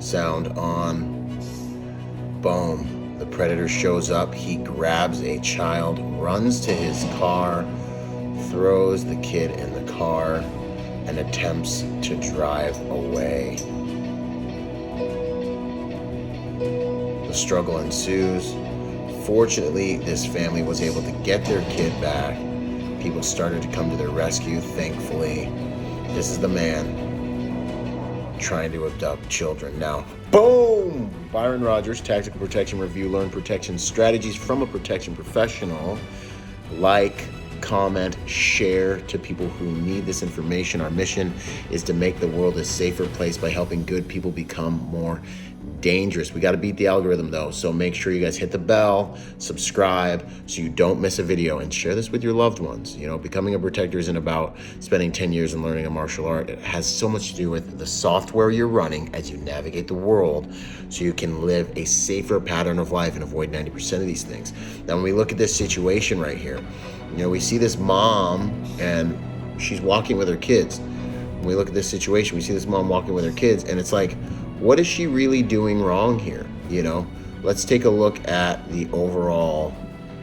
sound on. Boom. The predator shows up. He grabs a child, runs to his car, throws the kid in the car, and attempts to drive away. The struggle ensues. Fortunately, this family was able to get their kid back. People started to come to their rescue, thankfully. This is the man trying to abduct children. Now, boom! Byron Rodgers, Tactical Protection Review. Learn protection strategies from a protection professional. Like, comment, share to people who need this information. Our mission is to make the world a safer place by helping good people become more dangerous. We got to beat the algorithm though, so make sure you guys hit the bell, subscribe so you don't miss a video, and share this with your loved ones. You know, becoming a protector isn't about spending 10 years and learning a martial art. It has so much to do with the software you're running as you navigate the world so you can live a safer pattern of life and avoid 90% of these things. Now, when we look at this situation right here, you know, we see this mom and she's walking with her kids. When we look at this situation, we see this mom walking with her kids, and it's like, what is she really doing wrong here? You know, let's take a look at the overall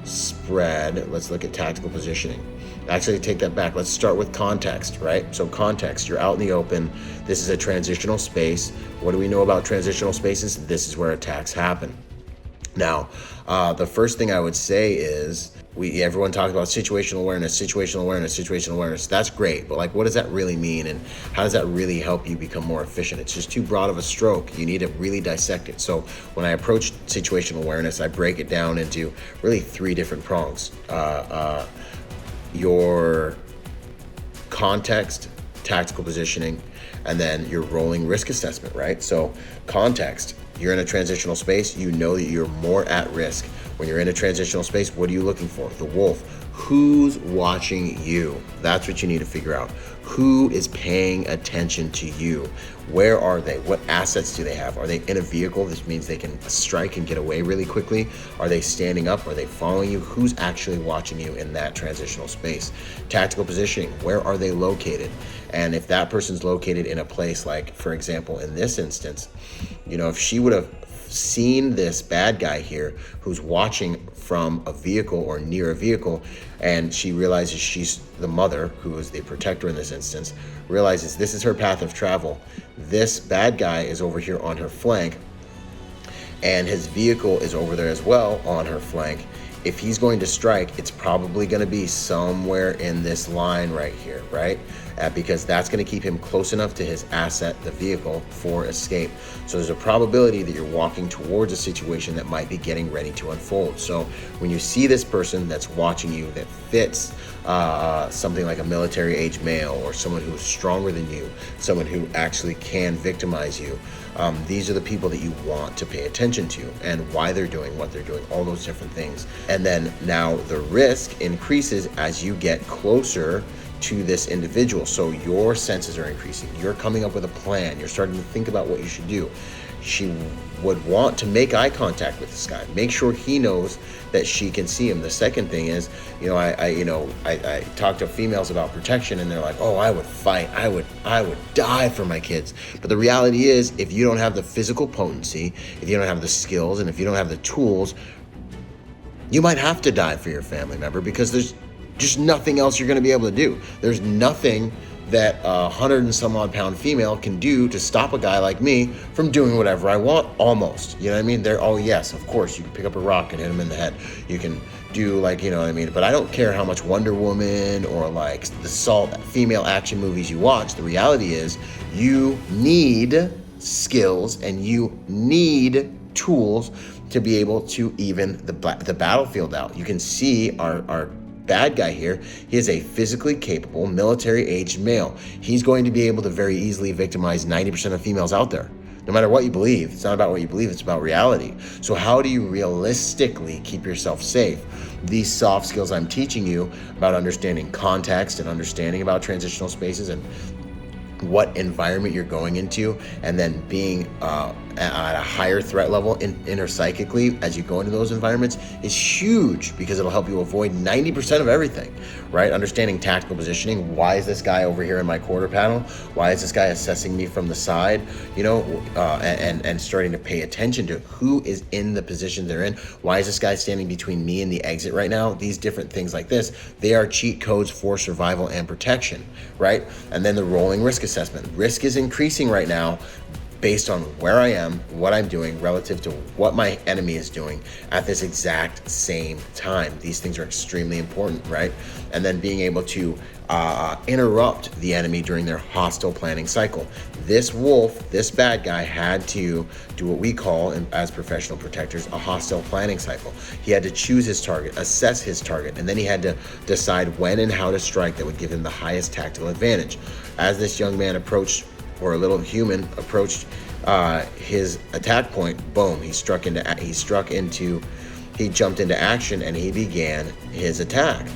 spread. Let's look at tactical positioning. Actually, take that back. Let's start with context, right? So context, you're out in the open. This is a transitional space. What do we know about transitional spaces? This is where attacks happen. Now, the first thing I would say is everyone talks about situational awareness. That's great, but like, what does that really mean, and how does that really help you become more efficient? It's just too broad of a stroke. You need to really dissect it. So when I approach situational awareness, I break it down into really 3 different prongs. Your context, tactical positioning, and then your rolling risk assessment, right? So context, you're in a transitional space, you know that you're more at risk. When you're in a transitional space, what are you looking for? The wolf. Who's watching you? That's what you need to figure out. Who is paying attention to you? Where are they? What assets do they have? Are they in a vehicle? This means they can strike and get away really quickly. Are they standing up? Are they following you? Who's actually watching you in that transitional space? Tactical positioning. Where are they located? And if that person's located in a place like, for example, in this instance, you know, if she would have seen this bad guy here who's watching from a vehicle or near a vehicle, and she realizes she's the mother, who is the protector in this instance, realizes this is her path of travel. This bad guy is over here on her flank, and his vehicle is over there as well on her flank. If he's going to strike, it's probably going to be somewhere in this line right here, right? Because that's going to keep him close enough to his asset, the vehicle, for escape. So there's a probability that you're walking towards a situation that might be getting ready to unfold. So when you see this person that's watching you that fits something like a military age male, or someone who's stronger than you, someone who actually can victimize you, these are the people that you want to pay attention to, and why they're doing what they're doing, all those different things. And then now the risk increases as you get closer to this individual. So your senses are increasing. You're coming up with a plan. You're starting to think about what you should do. She would want to make eye contact with this guy. Make sure he knows that she can see him. The second thing is, you know, I talk to females about protection, and they're like, "Oh, I would fight. I would die for my kids." But the reality is, if you don't have the physical potency, if you don't have the skills, and if you don't have the tools, you might have to die for your family member, because there's just nothing else you're going to be able to do. There's nothing that a 100 and some odd pound female can do to stop a guy like me from doing whatever I want, almost. You know what I mean? Oh yes, of course, you can pick up a rock and hit him in the head. You can do, like, you know what I mean? But I don't care how much Wonder Woman or like the female action movies you watch. The reality is, you need skills and you need tools to be able to even the battlefield out. You can see our bad guy here. He is a physically capable, military-aged male. He's going to be able to very easily victimize 90% of females out there. No matter what you believe, it's not about what you believe, it's about reality. So how do you realistically keep yourself safe? These soft skills I'm teaching you about understanding context and understanding about transitional spaces and what environment you're going into, and then being at a higher threat level interpsychically as you go into those environments is huge, because it'll help you avoid 90% of everything, right? Understanding tactical positioning. Why is this guy over here in my quarter panel? Why is this guy assessing me from the side? And starting to pay attention to who is in the position they're in. Why is this guy standing between me and the exit right now? These different things like this, they are cheat codes for survival and protection, right? And then the rolling risk assessment. Risk is increasing right now based on where I am, what I'm doing relative to what my enemy is doing at this exact same time. These things are extremely important, right? And then being able to interrupt the enemy during their hostile planning cycle. This wolf, this bad guy, had to do what we call, as professional protectors, a hostile planning cycle. He had to choose his target, assess his target, and then he had to decide when and how to strike that would give him the highest tactical advantage. As this young man approached, or a little human approached his attack point, boom, he jumped into action, and he began his attack.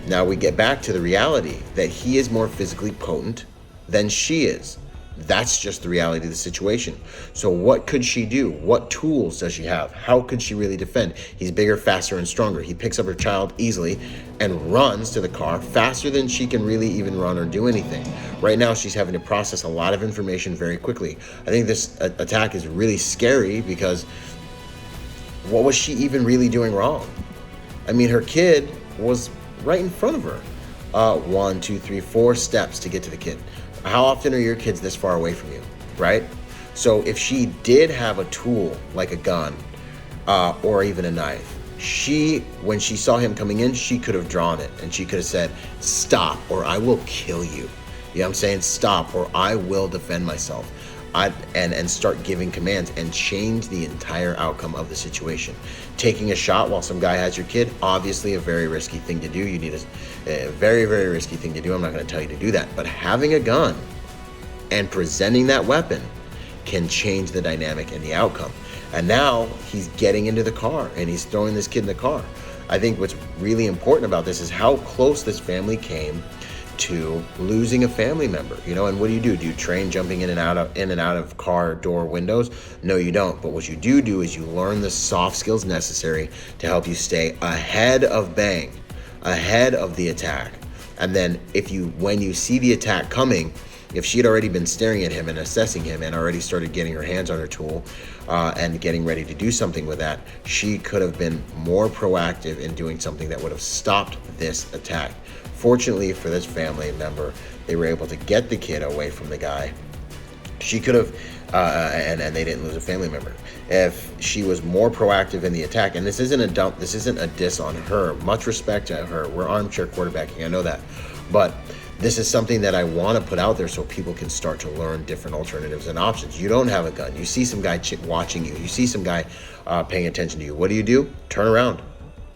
Now we get back to the reality that he is more physically potent than she is. That's just the reality of the situation. So what could she do? What tools does she have? How could she really defend? He's bigger, faster, and stronger. He picks up her child easily and runs to the car faster than she can really even run or do anything. Right now, she's having to process a lot of information very quickly. I think this attack is really scary, because what was she even really doing wrong? I mean, her kid was right in front of her. 1, 2, 3, 4 steps to get to the kid. How often are your kids this far away from you, right? So if she did have a tool like a gun or even a knife, when she saw him coming in, she could have drawn it, and she could have said, stop or I will kill you. You know what I'm saying? Stop or I will defend myself. And start giving commands and change the entire outcome of the situation. Taking a shot while some guy has your kid, obviously a very risky thing to do. You need a very, very risky thing to do. I'm not going to tell you to do that. But having a gun and presenting that weapon can change the dynamic and the outcome. And now he's getting into the car and he's throwing this kid in the car. I think what's really important about this is how close this family came to losing a family member, and what do? Do you train jumping in and out of car door windows? No, you don't. But what you do is you learn the soft skills necessary to help you stay ahead of ahead of the attack. And then when you see the attack coming, if she had already been staring at him and assessing him and already started getting her hands on her tool and getting ready to do something with that, she could have been more proactive in doing something that would have stopped this attack. Fortunately for this family member, they were able to get the kid away from the guy. She could have, and they didn't lose a family member. If she was more proactive in the attack, and this isn't a diss on her. Much respect to her. We're armchair quarterbacking, I know that. But this is something that I want to put out there so people can start to learn different alternatives and options. You don't have a gun. You see some guy watching you. You see some guy paying attention to you. What do? Turn around.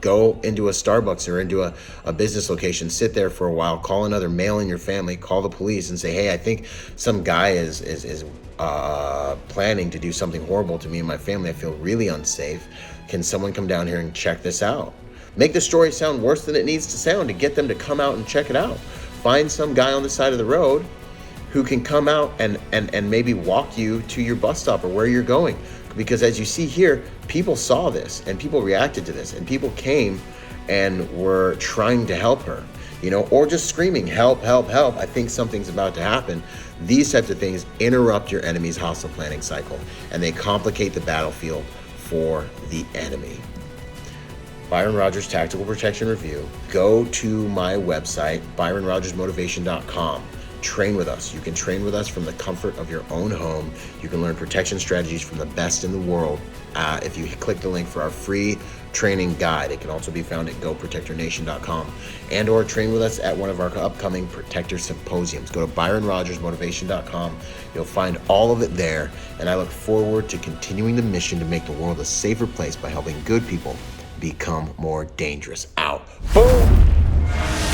Go into a Starbucks or into a business location, sit there for a while, call another male in your family, call the police and say, hey, I think some guy is planning to do something horrible to me and my family. I feel really unsafe. Can someone come down here and check this out? Make the story sound worse than it needs to sound to get them to come out and check it out. Find some guy on the side of the road who can come out and maybe walk you to your bus stop or where you're going. Because as you see here, people saw this and people reacted to this and people came and were trying to help her, or just screaming, help, help, help. I think something's about to happen. These types of things interrupt your enemy's hostile planning cycle and they complicate the battlefield for the enemy. Byron Rodgers Tactical Protection Review. Go to my website, byronrodgersmotivation.com. Train with us. You can train with us from the comfort of your own home. You can learn protection strategies from the best in the world. If you click the link for our free training guide, it can also be found at goprotectornation.com, and or train with us at one of our upcoming protector symposiums. Go to byronrodgersmotivation.com. You'll find all of it there, and I look forward to continuing the mission to make the world a safer place by helping good people become more dangerous. Out. Boom!